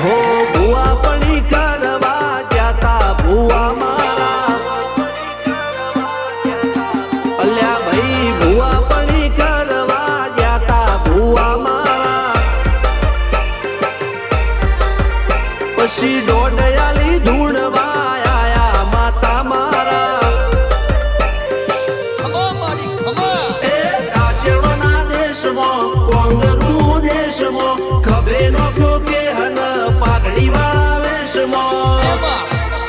હો ભુવા પણી કરવા જાતા ભુવા મારા અલ્યા ભાઈ ભુવા પણી કરવા જાતા ભુવા મારા પછી દોડયાલી ધૂણવા આયા માતા મારા એ કાચેવના દેશમાં કોંગરું દેશમાં ખબે નો કે હન પાઘડી વાળા વેશમાં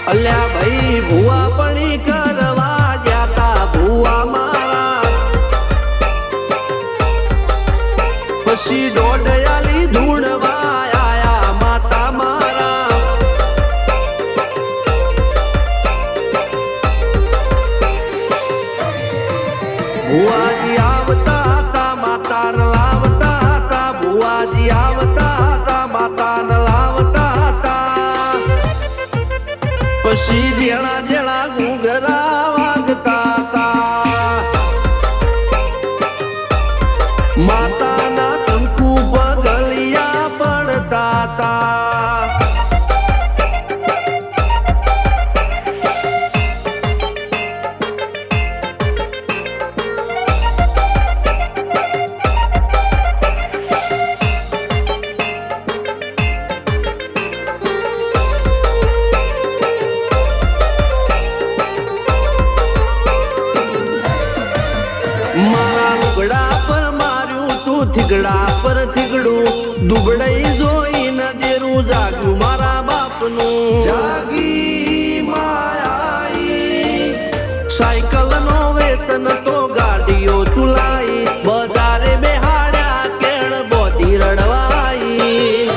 અલ્યા ભાઈ ભુવા પણી કરવા જાતા ભુવા મારા પછી દોડયાલી ધૂણવા આયા માતા મારા ભુવાજી આવતા હતા માતાને લાવતા હતા ભુવાજી આવતા હતા માતાને લાવતા હતા પછી જેણા જેણા ઘૂંઘરા વાગતા હતા માતાના કંકુ પગલિયા પડતા હતા મારા લુગડા પર માર્યું તું થીગડા પર થીગડું દુબળઈ જોઈને દેરું જાગ્યું મારા બાપનું જાગી માયાઈ સાયકલ નો વેતન તો ગાડીઓ તુલાઈ બજારે બેહાડ્યા કેળ બોધી રડવાઈ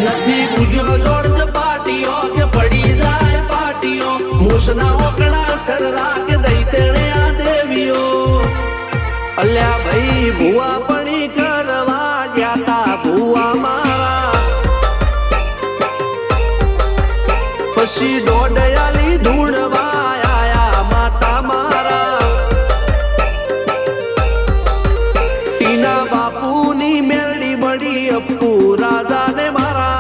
નથી બુજ્યો જોડ પાટીઓ કે પડી જાય પાટીઓ મૂસના ઓકડા થરરા કે દઈ તેણે આ દેવીઓ અલ્યા ભાઈ ભુવા પણી કરવા જાતા ભુવા મારા પછી દોડયાલી ધૂણવા આયા માતા મારા ટીના બાપુની મેરડી મળી અપ્પુ રાજાને મારા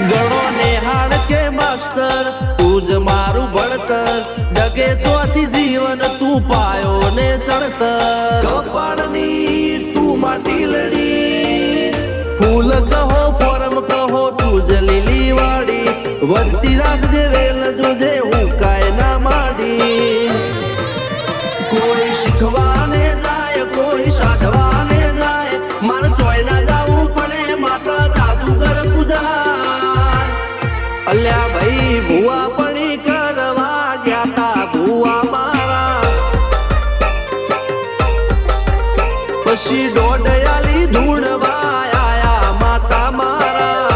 ગણો નેહાળ કે માસ્ટર તું જ મારું ભણતર ડગે તોથી જીવન તું પાયો ને ચડતર કપાળની તું માટી લડી ફૂલ કહો ફોરમ કહો તું જ લીલી વાડી વધતી રાખજે વેલ જોજે હું કાય ના માડી કોઈ શીખવાને જાય કોઈ સાધવાને જાય મારે ચોય ના જાવું પડે માતા જાદુગર પૂજા અલ્યા ભાઈ ભુવા પણી કરવા જાતા ભુવા મારા પછી દોડયાલી ધૂણવા આયા માતા મારા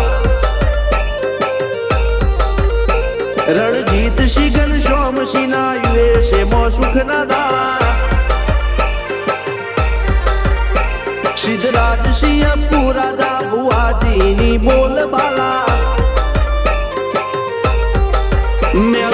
રણજીત સિંહ સોમસિંહ ના યુએસે મો સુખ ના દાળા સિદ્ધરાજ સિંહ પુરાદા ભુવાજીની બોલ બાલા